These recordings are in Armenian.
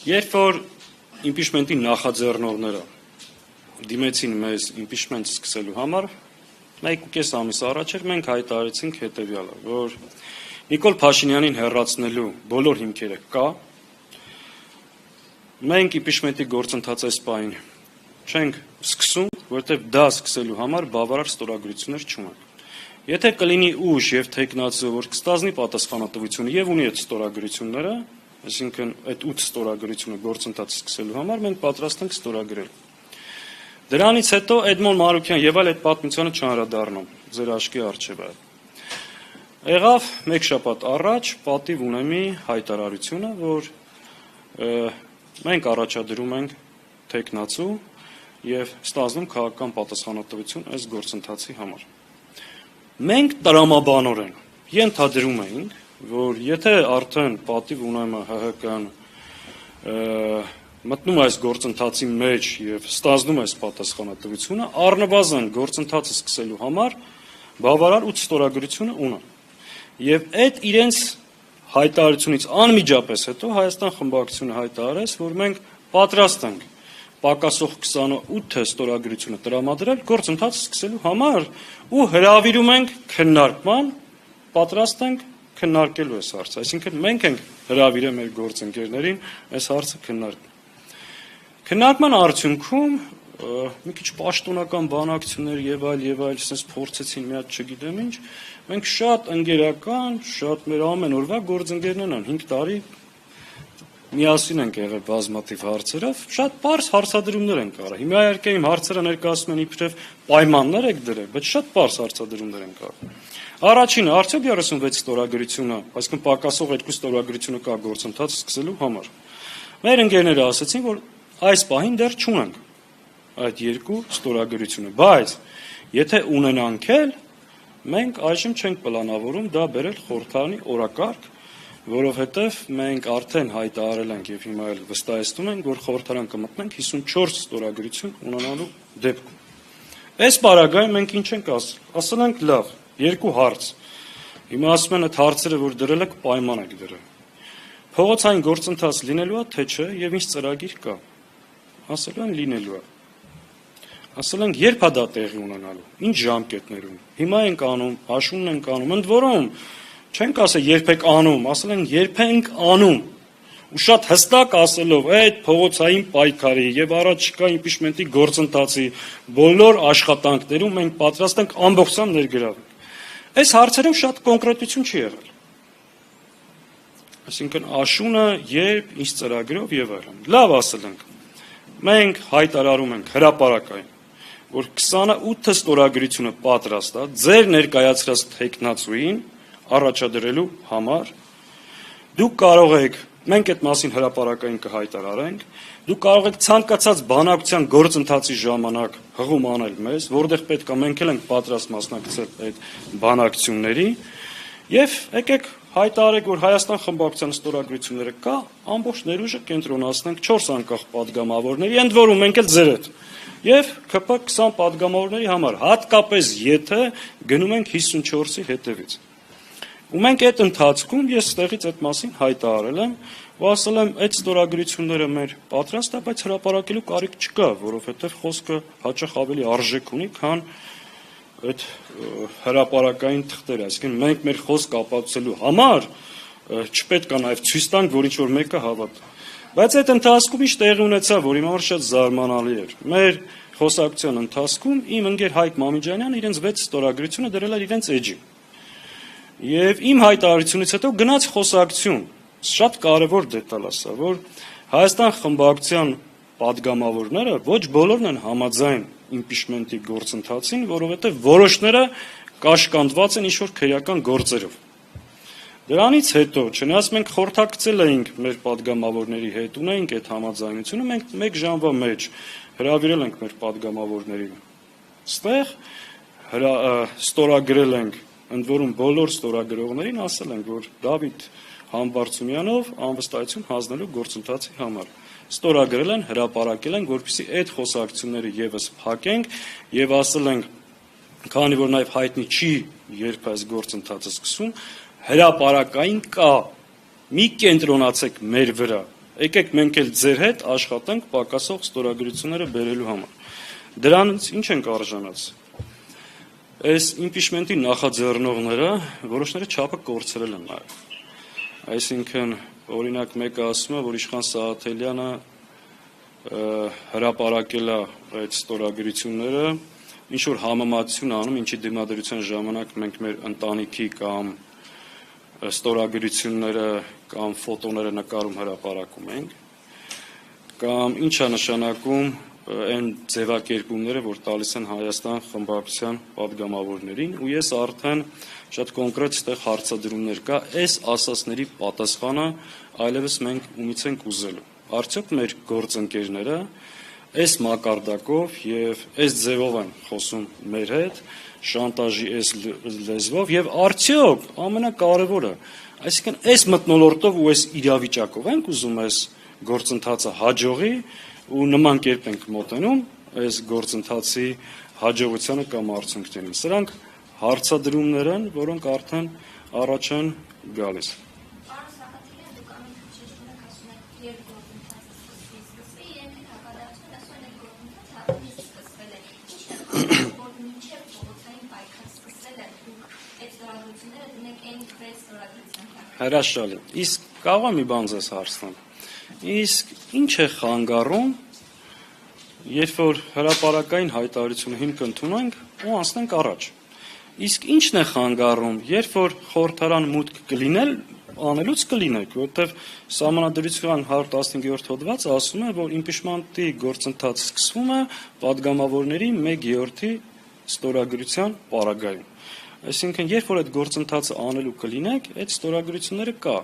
Երբ որ իմպիչմենտի նախաձեռնողները դիմեցին մեզ իմպիչմենտ սկսելու համար, 1.5 ամիս առաջ մենք հայտարարեցինք հետևյալը, որ Նիկոլ Փաշինյանին հեռացնելու բոլոր հիմքերը կա, մենք իմպիչմենտի գործընթացը այս պահին չենք սկսում, որովհետև դա սկսելու համար բավարար ստորագրություններ չունենք։ Եթե կլինի ուժ եւ թեկնածու, որ կստանձնի պատասխանատվությունը եւ ունի այդ ստորագրությունները, այսինքն այդ 8 ստորագրությունը գործընթացը սկսելու համար մենք պատրաստ ենք ստորագրել։ Դրանից հետո Էդմոն Մարուկյան եւ այլ այդ պատմությանը չանդրադառնում ձեր աչքի առջեւ։ Եղավ 1 շաբաթ առաջ պատիվ ունեմի հայտարարությունը, որ մենք առաջադրում ենք թեկնածու եւ ստանձնում քաղաքական պատասխանատվություն այս գործընթացի համար։ Մենք տրամաբանորեն ենթադրում էինք, որ եթե արդեն պատիվ ունեմը ՀՀԿ-ն մտնում այս գործընթացի մեջ եւ ստանձնում այս պատասխանատվությունը, առնվազն գործընթացը սկսելու համար բավարար 8 ստորագրությունը ունեն։ Եւ այդ իրենց հայտարարությունից անմիջապես հետո Հայաստան խմբակցությունը հայտարարեց, որ մենք պատրաստ ենք պակասող 28 ստորագրությունը տրամադրել գործընթացը սկսելու համար ու հրավիրում ենք քննարկման, պատրաստ ենք քննարկելու այս հարցը, այսինքն մենք ենք հրավիրել մեր գործընկերներին այս հարցը քննարկել։ Քննարկման արդյունքում մի քիչ պաշտոնական բանակցություններ եւ այլ sense փորձեցին մի հատ չգիտեմ ինչ, մենք շատ ընկերական, շատ մեր ամեն օրվա գործընկերներն են 5 տարի միասին ենք եղել բազմաթիվ հարցերով, շատ པարզ հարցադրումներ են կարա։ Հիմա իհարկե իմ հարցերը ներկայացնում են իբրև պայմաններ եք դրել, բայց շատ པարզ հարցադրումներ են կարա։ Առաջինը, արդյոք 36 ստորագրությունը, այսինքն պակասող 2 ստորագրությունը կա գործընթացը սկսելու համար։ Մեր ընկերները ասացին, որ այս պահին դեռ չունենք այդ 2 ստորագրությունը, բայց եթե ունենանք էլ, մենք այժմ չենք պլանավորում դա բերել խորհրդարանի օրակարգ, որովհետև մենք արդեն հայտարարել ենք եւ հիմա էլ վստահեցնում ենք, որ խորհրդարան կմտնենք 54 ստորագրություն ունենալու դեպքում։ Այս պարագայում մենք ինչ ենք ասել ենք լավ, 2 հարց։ Հիմա ասում են այդ հարցերը, որ դրել եք, պայման եք դրել։ Փողոցային գործընթաց լինելու է, թե չէ, եւ ինչ ծրագիր կա։ Ասել են լինելու է։ Ասել ենք երբ է դա տեղի ունենալու, ինչ ժամկետներում։ Հիմա ենք անում, հաշուն ենք անում, ընդ որում չենք ասել երբ եք անում, ասել են երբ ենք անում։ Ու շատ հստակ ասելով այդ փողոցային պայքարի եւ առաջիկա իմպիչմենտի գործընթացի բոլոր աշխատանքներում մենք պատրաստ ենք ամբողջությամբ ներգրավել։ Այս հարցերում շատ կոնկրետություն չի եղել։ Այսինքն աշունը երբ, ինչ ծրագրով եւ այլն։ Լավ ասել ենք։ Մենք հայտարարում ենք հրապարակային, որ 28 ստորագրությունը պատրաստ է ձեր ներկայացրած տեխնացուին առաջադրելու համար։ Դուք կարող եք, մենք այդ մասին հրապարակային կհայտարարենք, դուք կարող եք ցանկացած բանակցության գործընթացի ժամանակ հղում անել մեզ, որտեղ պետք է մենք էլ ենք պատրաստ մասնակցել այդ բանակցությունների, եւ եկեք հայտարարեք, որ Հայաստան խմբակցության ստորագրությունները կա, ամբողջ ներուժը կենտրոնացնենք 4 անկախ падգամավորների, ընդ որում մենք էլ ձեր հետ։ Եվ ԿՊ 20 падգամավորների համար, հատկապես եթե գնում ենք 54-ի հետևից։ Ու մենք այդ ընթացքում ես ստեղից այդ մասին հայտարարել եմ, ու ասել եմ, այդ ստորագրությունները մեր պատրաստ է, բայց հրապարակելու կարիք չկա, որովհետև խոսքը հաճախ ավելի արժեք ունի, քան այդ հրապարակային թղթերը, այսինքն մենք մեր խոսք ապացուցելու համար չպետք է նաև ցույց տանք, որ ինչ որ մեկը հավատա։ Բայց այդ ընթացքում ինչ տեղի ունեցավ, որ իմ համար շատ զարմանալի էր։ Մեր խոսակցության ընթացքում իմ ընկեր Հայկ Մամիջանյանը իրենց 6 ստորագրությունը դրել էր իրենց էջին։ Եվ իմ հայտարարությունից հետո գնաց խոսակցություն, շատ կարևոր դետալ է սա, որ Հայաստան խմբակցության падգամավորները ոչ բոլորն են համաձայն իմպիչմենտի գործընթացին, որովհետև որոշները կաշկանդված են ինչ-որ քրեական գործերով։ Դրանից հետո, չնայած մենք խորհրդակցել էինք մեր падգամավորների հետ, ունեինք այդ համաձայնությունը, մենք 1 ժամվա մեջ հրավիրել ենք մեր падգամավորներին։ Ստեղ ստորագրել ենք, ընդ որում բոլոր ստորագրողներին ասել ենք, որ Դավիթ Համբարձումյանով անվստահություն հանձնելու գործընթացի համար ստորագրել են, հրապարակել են, որպեսզի այդ խոսակցությունները եւս փակենք եւ ասել ենք, քանի որ նաեւ հայտնի չի երբ այս գործընթացը սկսում, հրապարակային կա, մի կենտրոնացեք մեր վրա եկեք մենք էլ ձեր հետ աշխատենք պակասող ստորագրությունները բերելու համար։ Դրանից ինչ ենք արժանացել։ Այս իմպիչմենտի նախաձեռնողները որոշները չափը կորցրել են նաև։ Այսինքն, օրինակ մեկը ասում է, որ Իշխան Սահաթելյանը հրապարակել է այդ ստորագրությունները, ինչ որ համեմատություն անում, ինչի դիմադրության ժամանակ մենք մեր ընտանիքի կամ ստորագրությունները կամ ֆոտոները նկարում հրապարակում ենք, կամ ինչ է նշանակում այն ձևակերպումները, որ տալիս են Հայաստան խմբակցության պատգամավորներին, ու ես արդեն շատ կոնկրետ այդտեղ հարցադրումներ կա, այս ասածների պատասխանը այլևս մենք ումից ենք ուզելու։ Արդյոք մեր գործընկերները այս մակարդակով եւ այս ձևով են խոսում մեր հետ, շանտաժի այս լեզվով, եւ արդյոք ամենակարևորը, այսինքն այս մթնոլորտով ու այս իրավիճակով ենք ուզում այս գործընթացը հաջողի ու նման կերպ ենք մոտենում այս գործընթացի հաջողությանը կամ արդյունքներին։ Սրանք հարցադրումներ են, որոնք արդեն առաջ են գալիս։ Հրաշալի։ Իսկ կարող եմ մի բան ձեզ հարցնել։ Իսկ ինչ է խանգարում, երբ որ հրապարակային հայտարարությունը հիմք ընդունենք ու անցնենք առաջ։ Իսկ ինչն է խանգարում, երբ որ խորհրդարան մուտք կլինել, անելուց կլինեք, որովհետև Սահմանադրության 115-րդ հոդվածը ասում է, որ իմպիչմենտի գործընթացը սկսվում է պատգամավորների 1/3-ի ստորագրության պարագայում։ Այսինքն, երբ որ այդ գործընթացը անելու կլինեք, այդ ստորագրությունները կա։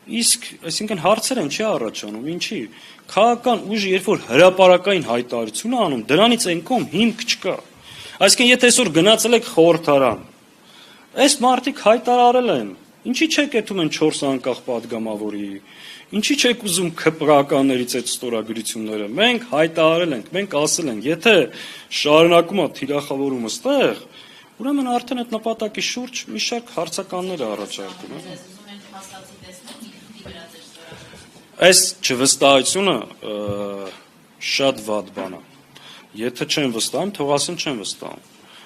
Իսկ, այսինքն հարցեր են չի առաջանում, ինչի։ Քաղաքական ուժը, երբ որ հրապարակային հայտարարություն է անում, դրանից այն կողմ հիմք չկա։ Այսինքն, եթե այսօր գնացել եք խորհրդարան, այս մարդիկ հայտարարել են, ինչի չեք եթում են 4 անկախ պատգամավորի, ինչի չեք ուզում ՔՊ-ականներից այդ ստորագրությունները։ Մենք հայտարարել ենք, մենք ասել ենք, եթե շարունակում է թիրախավորումը ստեղ, ուրեմն արդեն այդ նպատակի շուրջ մի շարք հարցականներ է առաջարկում։ Այս չվստահությունը շատ վատ բան է։ Եթե չեն վստահում, թող ասեն չեն վստահում։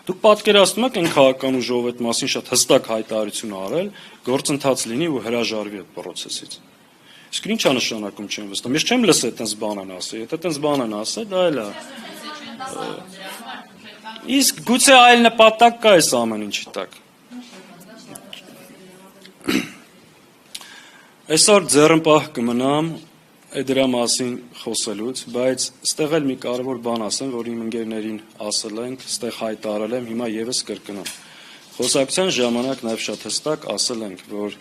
Դուք պատկերացնում եք այն քաղաքական ուժով այդ մասին շատ հստակ հայտարարություն արել, գործընթաց լինի ու հրաժարվի այդ process-ից։ Իսկ ինչ է նշանակում չեն վստահում։ Ես չեմ լսել այդպես բան են ասել։ Եթե այդպես բան են ասել, դա էլ է։ Իսկ գուցե այլ նպատակ կա այս ամեն ինչի տակ։ Այսօր ձեռնպահ կմնամ դրա մասին խոսելուց, բայց ստեղ էլ մի կարևոր բան ասեմ, որ իմ ընկերներին ասել ենք, ստեղ հայտարարել եմ, հիմա եւս կրկնեմ։ Խոսակցության ժամանակ նաև շատ հստակ ասել ենք, որ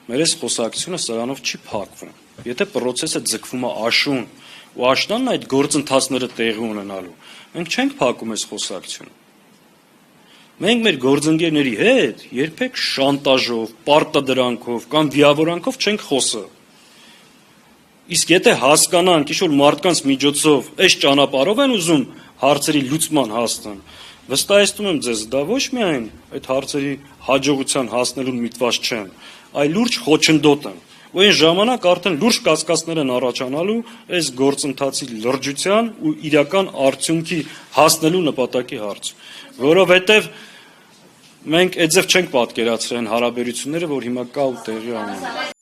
մեր այս խոսակցությունը սրանով չի փակվում։ Եթե process-ը ձգվում է աշուն, ու աշնանն այդ գործընթացները տեղի ունենալու, մենք չենք փակում այս խոսակցությունը։ Մենք մեր գործընկերների հետ երբեք շանտաժով, պարտադրանքով կամ վիավորանքով չենք խոսել։ Իսկ եթե հասկանանք, ինչ-որ մարդկանց միջոցով այս ճանապարհով են ուզում հարցերի լուծման հասնեն, վստահեցնում եմ ձեզ, դա ոչ միայն այդ հարցերի հաջողության հասնելուն միտված չեն, այլ լուրջ խոչընդոտ են։ Ու այն ժամանակ արդեն լուրջ կասկածներ են առաջանալու այս գործընթացի լրջության ու իրական արդյունքի հասնելու նպատակի հարցում, որովհետև մենք այդ ձև չենք պատկերացրել հարաբերությունները, որ հիմա կա ու տեղի ունեն։